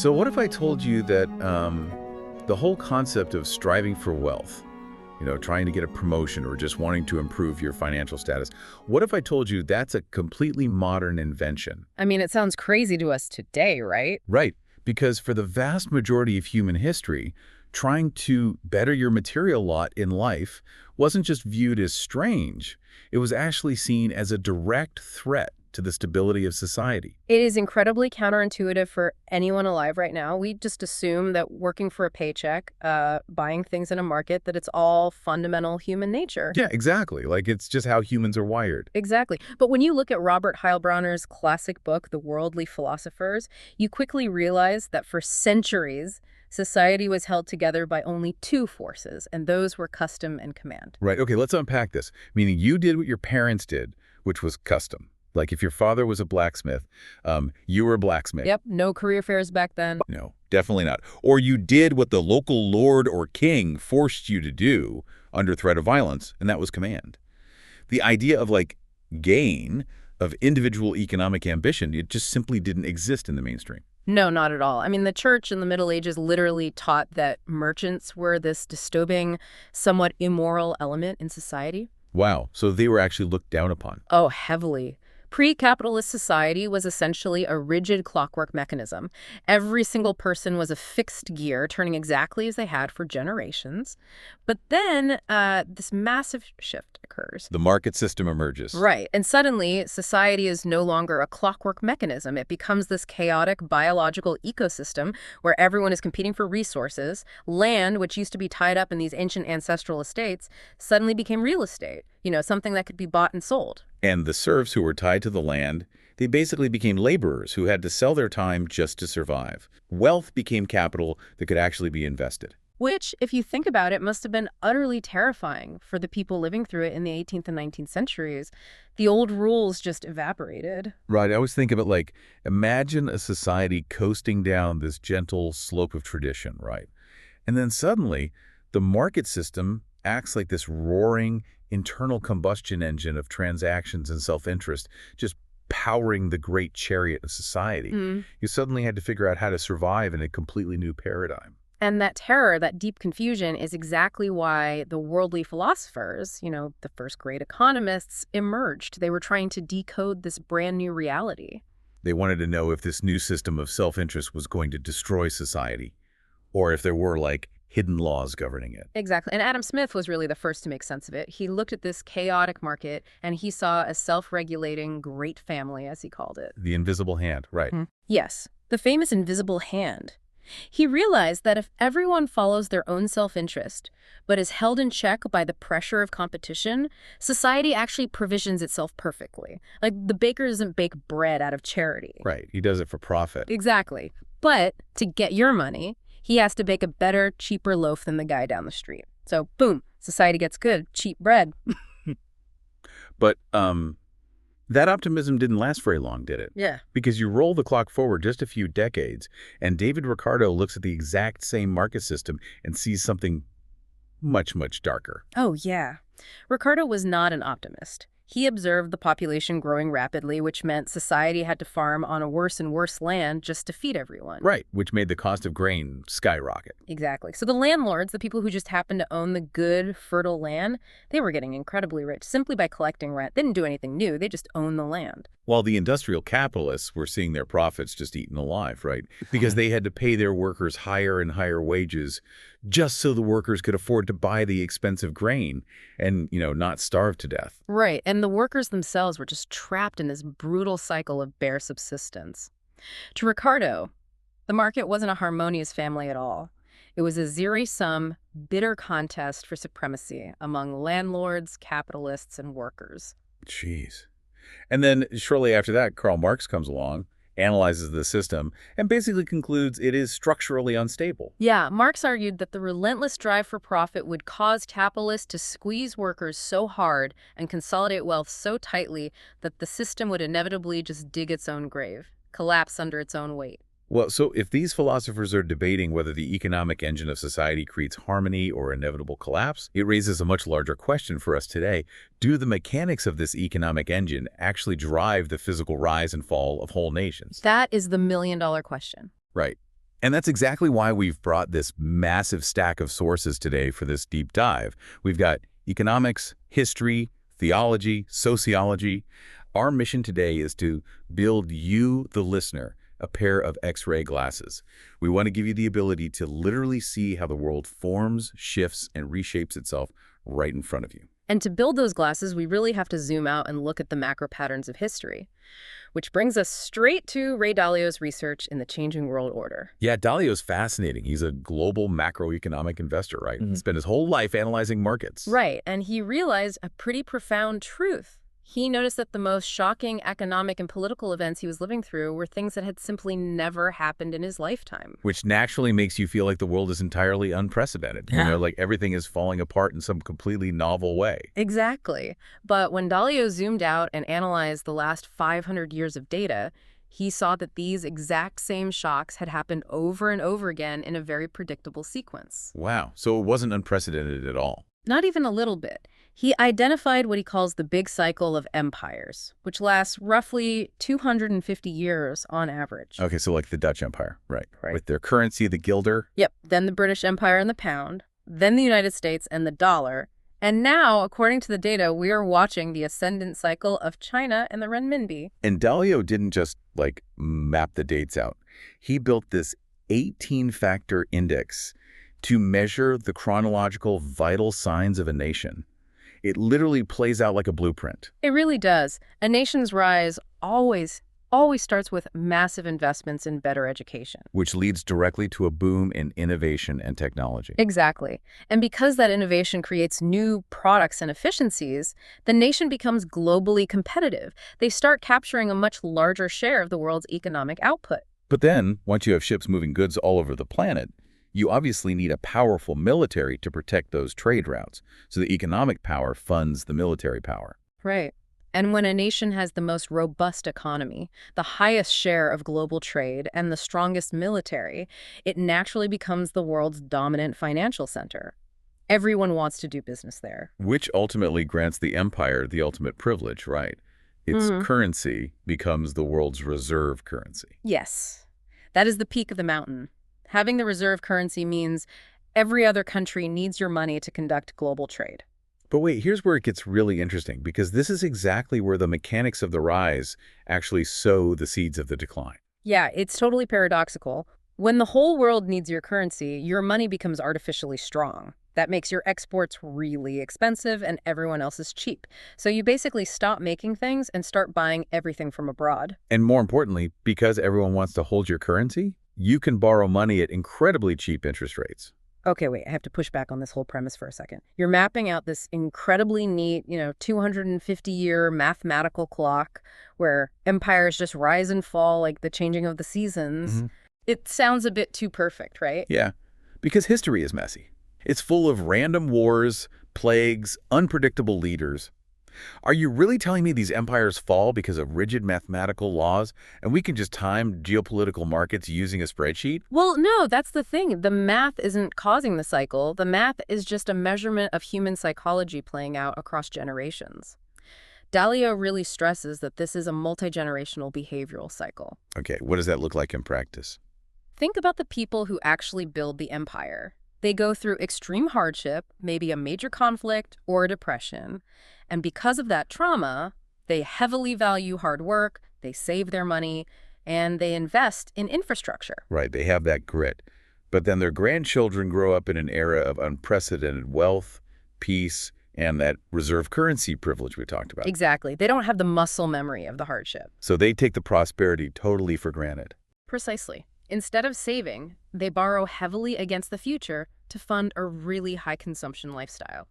So what if I told you that the whole concept of striving for wealth, trying to get a promotion or just wanting to improve your financial status, what if I told you that's a completely modern invention? I mean, it sounds crazy to us today, right? Right, because for the vast majority of human history, trying to better your material lot in life wasn't just viewed as strange, it was actually seen as a direct threat to the stability of society. It is incredibly counterintuitive for anyone alive right now. We just assume that working for a paycheck, buying things in a market, that it's all fundamental human nature. Yeah, exactly. Like it's just how humans are wired. Exactly. But when you look at Robert Heilbronner's classic book, The Worldly Philosophers, you quickly realize that for centuries, society was held together by only two forces, and those were custom and command. Right. Okay, let's unpack this. Meaning you did what your parents did, which was custom. Like if your father was a blacksmith, you were a blacksmith. Yep, no career fairs back then. No, definitely not. Or you did what the local lord or king forced you to do under threat of violence, and that was command. The idea of gain, of individual economic ambition, it just simply didn't exist in the mainstream. No, not at all. I mean, the church in the Middle Ages literally taught that merchants were this disturbing, somewhat immoral element in society. Wow, so they were actually looked down upon. Oh, heavily. Pre-capitalist society was essentially a rigid clockwork mechanism. Every single person was a fixed gear, turning exactly as they had for generations. But then this massive shift occurs. The market system emerges. Right. And suddenly, society is no longer a clockwork mechanism. It becomes this chaotic biological ecosystem where everyone is competing for resources. Land, which used to be tied up in these ancient ancestral estates, suddenly became real estate, something that could be bought and sold. And the serfs who were tied to the land, they basically became laborers who had to sell their time just to survive. Wealth became capital that could actually be invested. Which, if you think about it, must have been utterly terrifying for the people living through it in the 18th and 19th centuries. The old rules just evaporated. Right, I always think of it like, imagine a society coasting down this gentle slope of tradition, right? And then suddenly, the market system acts like this roaring internal combustion engine of transactions and self-interest, just powering the great chariot of society. You suddenly had to figure out how to survive in a completely new paradigm. And that terror, that deep confusion, is exactly why the worldly philosophers, the first great economists, emerged. They were trying to decode this brand new reality. They wanted to know if this new system of self-interest was going to destroy society, or if there were, hidden laws governing it. Exactly. And Adam Smith was really the first to make sense of it. He looked at this chaotic market, and he saw a self-regulating great family, as he called it. The invisible hand, right. Yes, the famous invisible hand. He realized that if everyone follows their own self-interest, but is held in check by the pressure of competition, society actually provisions itself perfectly. Like the baker doesn't bake bread out of charity. Right, he does it for profit. Exactly. But to get your money, he has to bake a better, cheaper loaf than the guy down the street. So, boom, society gets good, cheap bread. But that optimism didn't last very long, did it? Yeah. Because you roll the clock forward just a few decades, and David Ricardo looks at the exact same market system and sees something much, much darker. Oh, yeah. Ricardo was not an optimist. He observed the population growing rapidly, which meant society had to farm on a worse and worse land just to feed everyone. Right, which made the cost of grain skyrocket. Exactly. So the landlords, the people who just happened to own the good, fertile land, they were getting incredibly rich simply by collecting rent. They didn't do anything new. They just owned the land. While the industrial capitalists were seeing their profits just eaten alive, right? Because they had to pay their workers higher and higher wages just so the workers could afford to buy the expensive grain and, not starve to death. Right. And the workers themselves were just trapped in this brutal cycle of bare subsistence. To Ricardo, the market wasn't a harmonious family at all. It was a zero-sum, bitter contest for supremacy among landlords, capitalists, and workers. Jeez. And then shortly after that, Karl Marx comes along, analyzes the system, and basically concludes it is structurally unstable. Yeah, Marx argued that the relentless drive for profit would cause capitalists to squeeze workers so hard and consolidate wealth so tightly that the system would inevitably just dig its own grave, collapse under its own weight. Well, so if these philosophers are debating whether the economic engine of society creates harmony or inevitable collapse, it raises a much larger question for us today. Do the mechanics of this economic engine actually drive the physical rise and fall of whole nations? That is the million-dollar question. Right. And that's exactly why we've brought this massive stack of sources today for this deep dive. We've got economics, history, theology, sociology. Our mission today is to build you, the listener, a pair of X-ray glasses. We want to give you the ability to literally see how the world forms, shifts, and reshapes itself right in front of you. And to build those glasses, we really have to zoom out and look at the macro patterns of history, which brings us straight to Ray Dalio's research in the changing world order. Yeah, Dalio's fascinating. He's a global macroeconomic investor, right? Spent his whole life analyzing markets. Right, and he realized a pretty profound truth. He noticed that the most shocking economic and political events he was living through were things that had simply never happened in his lifetime. Which naturally makes you feel like the world is entirely unprecedented. Yeah. You know, like everything is falling apart in some completely novel way. Exactly. But when Dalio zoomed out and analyzed the last 500 years of data, he saw that these exact same shocks had happened over and over again in a very predictable sequence. Wow. So it wasn't unprecedented at all. Not even a little bit. He identified what he calls the big cycle of empires, which lasts roughly 250 years on average. Okay, so like the Dutch Empire, right? Right. With their currency, the guilder. Yep. Then the British Empire and the pound, then the United States and the dollar. And now, according to the data, we are watching the ascendant cycle of China and the renminbi. And Dalio didn't just like map the dates out. He built this 18-factor index to measure the chronological vital signs of a nation. It literally plays out like a blueprint. It really does. A nation's rise always starts with massive investments in better education. Which leads directly to a boom in innovation and technology. Exactly. And because that innovation creates new products and efficiencies, the nation becomes globally competitive. They start capturing a much larger share of the world's economic output. But then, once you have ships moving goods all over the planet, you obviously need a powerful military to protect those trade routes. So the economic power funds the military power. Right. And when a nation has the most robust economy, the highest share of global trade, and the strongest military, it naturally becomes the world's dominant financial center. Everyone wants to do business there. Which ultimately grants the empire the ultimate privilege, right? Its currency becomes the world's reserve currency. Yes. That is the peak of the mountain. Having the reserve currency means every other country needs your money to conduct global trade. But wait, here's where it gets really interesting, because this is exactly where the mechanics of the rise actually sow the seeds of the decline. Yeah, it's totally paradoxical. When the whole world needs your currency, your money becomes artificially strong. That makes your exports really expensive and everyone else is cheap. So you basically stop making things and start buying everything from abroad. And more importantly, because everyone wants to hold your currency, you can borrow money at incredibly cheap interest rates. Okay, wait, I have to push back on this whole premise for a second. You're mapping out this incredibly neat, 250-year mathematical clock where empires just rise and fall like the changing of the seasons. It sounds a bit too perfect, right? Yeah, because history is messy. It's full of random wars, plagues, unpredictable leaders. Are you really telling me these empires fall because of rigid mathematical laws and we can just time geopolitical markets using a spreadsheet? Well, no, that's the thing. The math isn't causing the cycle. The math is just a measurement of human psychology playing out across generations. Dalio really stresses that this is a multi-generational behavioral cycle. Okay, what does that look like in practice? Think about the people who actually build the empire. They go through extreme hardship, maybe a major conflict or a depression. And because of that trauma, they heavily value hard work, they save their money, and they invest in infrastructure. Right, they have that grit. But then their grandchildren grow up in an era of unprecedented wealth, peace, and that reserve currency privilege we talked about. Exactly. They don't have the muscle memory of the hardship. So they take the prosperity totally for granted. Precisely. Instead of saving, they borrow heavily against the future to fund a really high consumption lifestyle.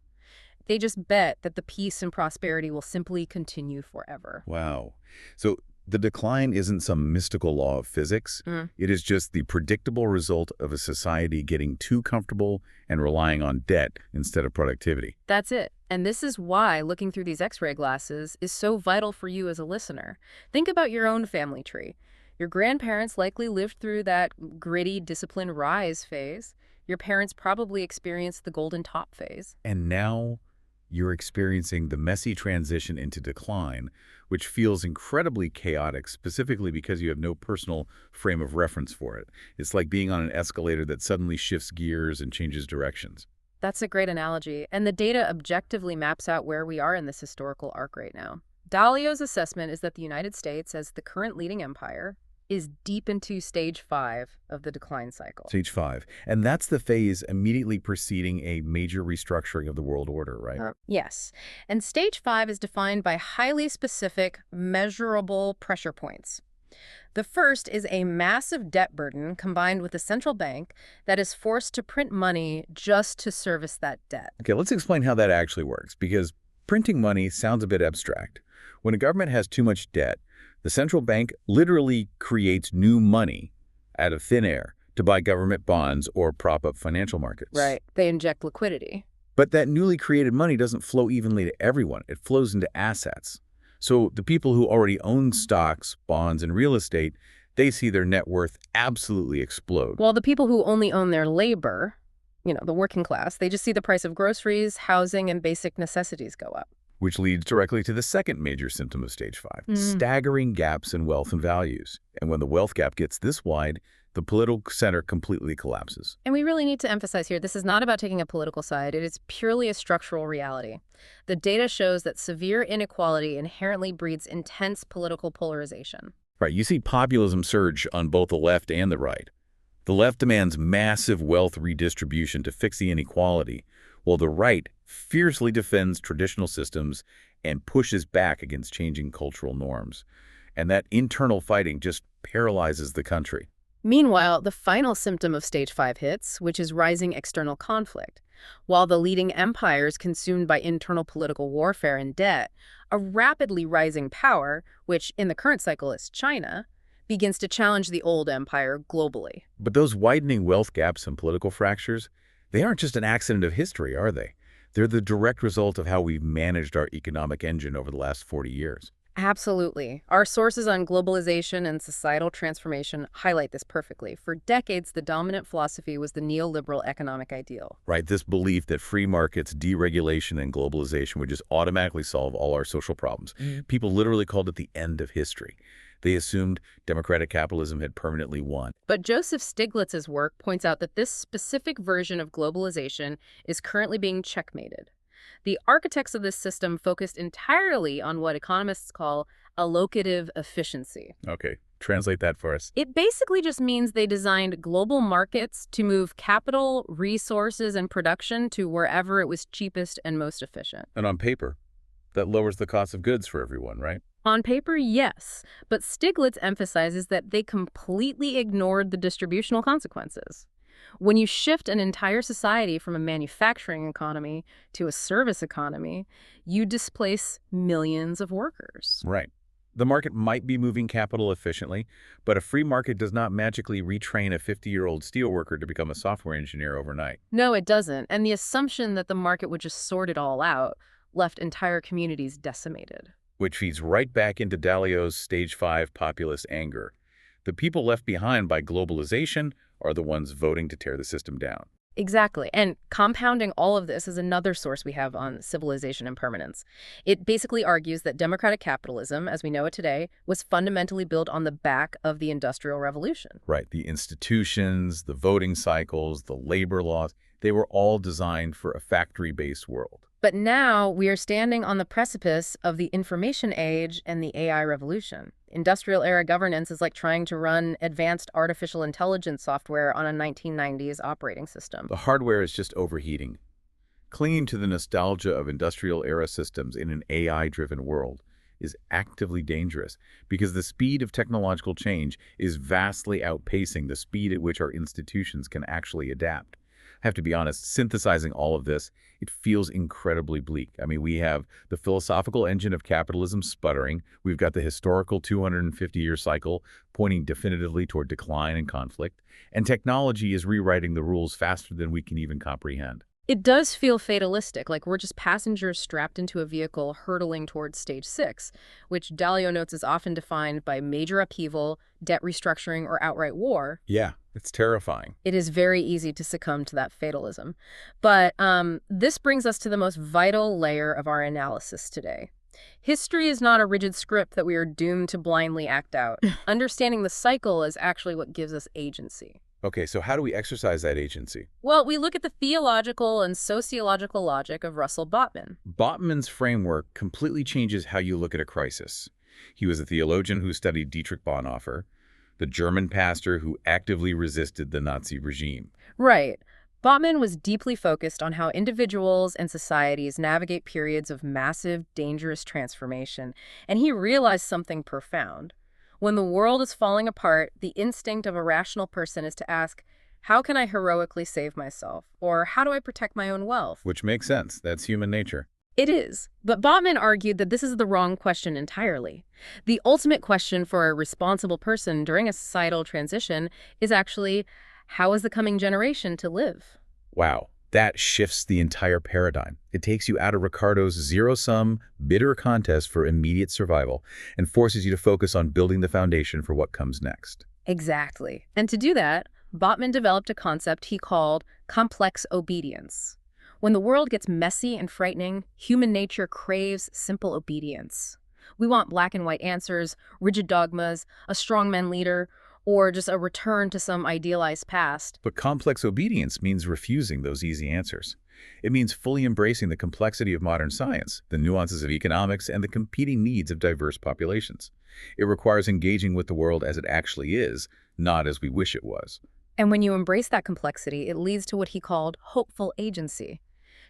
They just bet that the peace and prosperity will simply continue forever. Wow. So the decline isn't some mystical law of physics. It is just the predictable result of a society getting too comfortable and relying on debt instead of productivity. That's it. And this is why looking through these X-ray glasses is so vital for you as a listener. Think about your own family tree. Your grandparents likely lived through that gritty, disciplined rise phase. Your parents probably experienced the golden top phase. And now You're experiencing the messy transition into decline, which feels incredibly chaotic, specifically because you have no personal frame of reference for it. It's like being on an escalator that suddenly shifts gears and changes directions. That's a great analogy, and the data objectively maps out where we are in this historical arc right now. Dalio's assessment is that the United States, as the current leading empire, is deep into stage 5 of the decline cycle. Stage 5. And that's the phase immediately preceding a major restructuring of the world order, right? Yes, and stage 5 is defined by highly specific, measurable pressure points. The first is a massive debt burden combined with a central bank that is forced to print money just to service that debt. Okay, let's explain how that actually works, because printing money sounds a bit abstract. When a government has too much debt, the central bank literally creates new money out of thin air to buy government bonds or prop up financial markets. Right. They inject liquidity. But that newly created money doesn't flow evenly to everyone. It flows into assets. So the people who already own stocks, bonds, and real estate, they see their net worth absolutely explode. While the people who only own their labor, the working class, they just see the price of groceries, housing, and basic necessities go up. Which leads directly to the second major symptom of stage 5, staggering gaps in wealth and values. And when the wealth gap gets this wide, the political center completely collapses. And we really need to emphasize here, this is not about taking a political side. It is purely a structural reality. The data shows that severe inequality inherently breeds intense political polarization. Right, you see populism surge on both the left and the right. The left demands massive wealth redistribution to fix the inequality, while the right fiercely defends traditional systems and pushes back against changing cultural norms. And that internal fighting just paralyzes the country. Meanwhile, the final symptom of stage 5 hits, which is rising external conflict. While the leading empire is consumed by internal political warfare and debt, a rapidly rising power, which in the current cycle is China, begins to challenge the old empire globally. But those widening wealth gaps and political fractures, they aren't just an accident of history, are they? They're the direct result of how we've managed our economic engine over the last 40 years. Absolutely. Our sources on globalization and societal transformation highlight this perfectly. For decades, the dominant philosophy was the neoliberal economic ideal. Right, this belief that free markets, deregulation, and globalization would just automatically solve all our social problems. People literally called it the end of history. They assumed democratic capitalism had permanently won. But Joseph Stiglitz's work points out that this specific version of globalization is currently being checkmated. The architects of this system focused entirely on what economists call allocative efficiency. Okay, translate that for us. It basically just means they designed global markets to move capital, resources, and production to wherever it was cheapest and most efficient. And on paper, that lowers the cost of goods for everyone, right? On paper, yes, but Stiglitz emphasizes that they completely ignored the distributional consequences. When you shift an entire society from a manufacturing economy to a service economy, you displace millions of workers. Right. The market might be moving capital efficiently, but a free market does not magically retrain a 50-year-old steelworker to become a software engineer overnight. No, it doesn't. And the assumption that the market would just sort it all out left entire communities decimated. Which feeds right back into Dalio's stage 5 populist anger. The people left behind by globalization are the ones voting to tear the system down. Exactly. And compounding all of this is another source we have on civilization and permanence. It basically argues that democratic capitalism, as we know it today, was fundamentally built on the back of the Industrial Revolution. Right. The institutions, the voting cycles, the labor laws, they were all designed for a factory-based world. But now we are standing on the precipice of the information age and the AI revolution. Industrial-era governance is like trying to run advanced artificial intelligence software on a 1990s operating system. The hardware is just overheating. Clinging to the nostalgia of industrial-era systems in an AI-driven world is actively dangerous because the speed of technological change is vastly outpacing the speed at which our institutions can actually adapt. I have to be honest, synthesizing all of this, it feels incredibly bleak. I mean, we have the philosophical engine of capitalism sputtering. We've got the historical 250-year cycle pointing definitively toward decline and conflict. And technology is rewriting the rules faster than we can even comprehend. It does feel fatalistic, like we're just passengers strapped into a vehicle hurtling towards stage 6, which Dalio notes is often defined by major upheaval, debt restructuring, or outright war. Yeah, it's terrifying. It is very easy to succumb to that fatalism. But this brings us to the most vital layer of our analysis today. History is not a rigid script that we are doomed to blindly act out. Understanding the cycle is actually what gives us agency. Okay, so how do we exercise that agency? Well, we look at the theological and sociological logic of Russell Botman. Botman's framework completely changes how you look at a crisis. He was a theologian who studied Dietrich Bonhoeffer, the German pastor who actively resisted the Nazi regime. Right. Botman was deeply focused on how individuals and societies navigate periods of massive, dangerous transformation, and he realized something profound. When the world is falling apart, the instinct of a rational person is to ask, how can I heroically save myself? Or how do I protect my own wealth? Which makes sense. That's human nature. It is. But Botman argued that this is the wrong question entirely. The ultimate question for a responsible person during a societal transition is actually, how is the coming generation to live? Wow, that shifts the entire paradigm. It takes you out of Ricardo's zero-sum, bitter contest for immediate survival and forces you to focus on building the foundation for what comes next. Exactly. And to do that, Botman developed a concept he called complex obedience. When the world gets messy and frightening, human nature craves simple obedience. We want black and white answers, rigid dogmas, a strongman leader, or just a return to some idealized past. But complex obedience means refusing those easy answers. It means fully embracing the complexity of modern science, the nuances of economics, and the competing needs of diverse populations. It requires engaging with the world as it actually is, not as we wish it was. And when you embrace that complexity, it leads to what he called hopeful agency.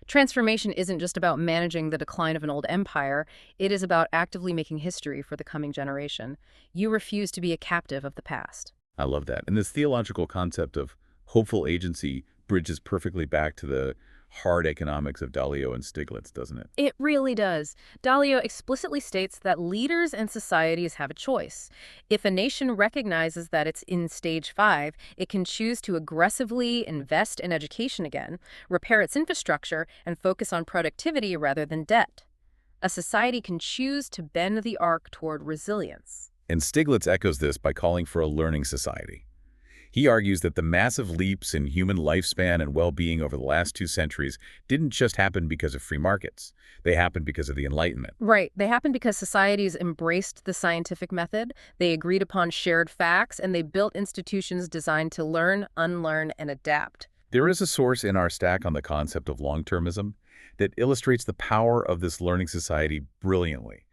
Transformation isn't just about managing the decline of an old empire, it is about actively making history for the coming generation. You refuse to be a captive of the past. I love that. And this theological concept of hopeful agency bridges perfectly back to the hard economics of Dalio and Stiglitz, doesn't it? It really does. Dalio explicitly states that leaders and societies have a choice. If a nation recognizes that it's in stage 5, it can choose to aggressively invest in education again, repair its infrastructure, and focus on productivity rather than debt. A society can choose to bend the arc toward resilience. And Stiglitz echoes this by calling for a learning society. He argues that the massive leaps in human lifespan and well-being over the last 2 centuries didn't just happen because of free markets. They happened because of the Enlightenment. Right. They happened because societies embraced the scientific method, they agreed upon shared facts, and they built institutions designed to learn, unlearn, and adapt. There is a source in our stack on the concept of long-termism that illustrates the power of this learning society brilliantly.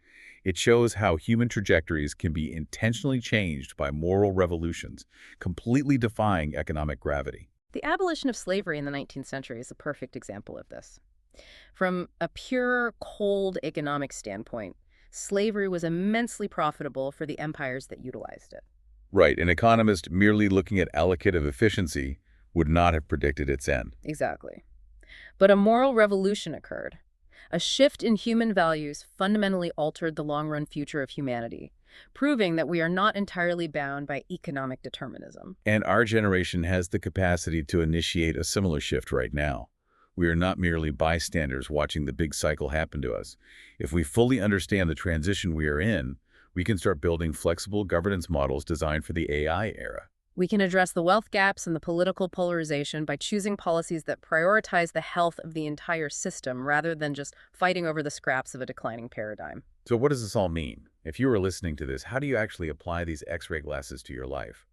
It shows how human trajectories can be intentionally changed by moral revolutions, completely defying economic gravity. The abolition of slavery in the 19th century is a perfect example of this. From a pure, cold economic standpoint, slavery was immensely profitable for the empires that utilized it. Right, an economist merely looking at allocative efficiency would not have predicted its end. Exactly. But a moral revolution occurred. A shift in human values fundamentally altered the long-run future of humanity, proving that we are not entirely bound by economic determinism. And our generation has the capacity to initiate a similar shift right now. We are not merely bystanders watching the big cycle happen to us. If we fully understand the transition we are in, we can start building flexible governance models designed for the AI era. We can address the wealth gaps and the political polarization by choosing policies that prioritize the health of the entire system rather than just fighting over the scraps of a declining paradigm. So what does this all mean? If you are listening to this, how do you actually apply these X-ray glasses to your life?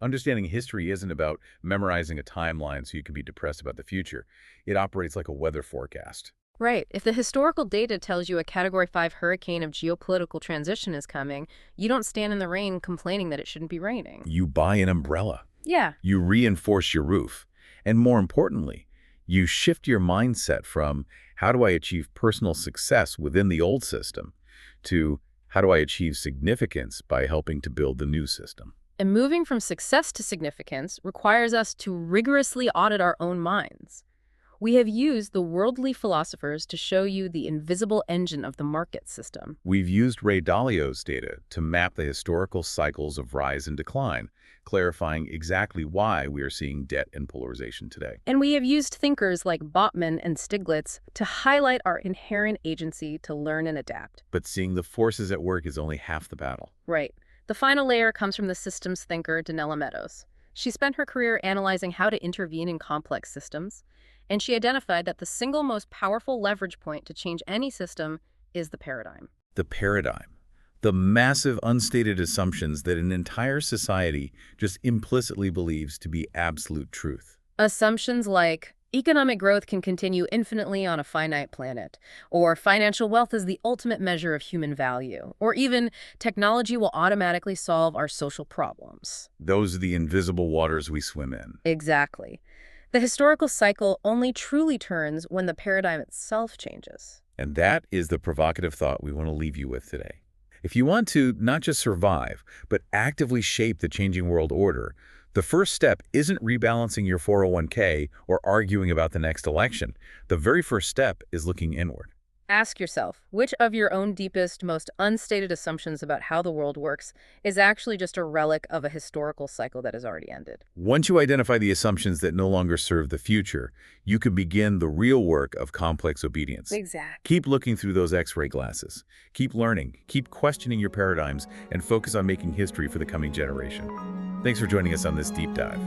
Understanding history isn't about memorizing a timeline so you can be depressed about the future. It operates like a weather forecast. Right. If the historical data tells you a Category 5 hurricane of geopolitical transition is coming, you don't stand in the rain complaining that it shouldn't be raining. You buy an umbrella. Yeah. You reinforce your roof. And more importantly, you shift your mindset from how do I achieve personal success within the old system to how do I achieve significance by helping to build the new system. And moving from success to significance requires us to rigorously audit our own minds. We have used the worldly philosophers to show you the invisible engine of the market system. We've used Ray Dalio's data to map the historical cycles of rise and decline, clarifying exactly why we are seeing debt and polarization today. And we have used thinkers like Botman and Stiglitz to highlight our inherent agency to learn and adapt. But seeing the forces at work is only half the battle. Right. The final layer comes from the systems thinker Donella Meadows. She spent her career analyzing how to intervene in complex systems, and she identified that the single most powerful leverage point to change any system is the paradigm. The paradigm. The massive unstated assumptions that an entire society just implicitly believes to be absolute truth. Assumptions like economic growth can continue infinitely on a finite planet, or financial wealth is the ultimate measure of human value, or even technology will automatically solve our social problems. Those are the invisible waters we swim in. Exactly. The historical cycle only truly turns when the paradigm itself changes. And that is the provocative thought we want to leave you with today. If you want to not just survive, but actively shape the changing world order, the first step isn't rebalancing your 401k or arguing about the next election. The very first step is looking inward. Ask yourself, which of your own deepest, most unstated assumptions about how the world works is actually just a relic of a historical cycle that has already ended? Once you identify the assumptions that no longer serve the future, you can begin the real work of complex obedience. Exactly. Keep looking through those X-ray glasses. Keep learning, keep questioning your paradigms, and focus on making history for the coming generation. Thanks for joining us on this deep dive.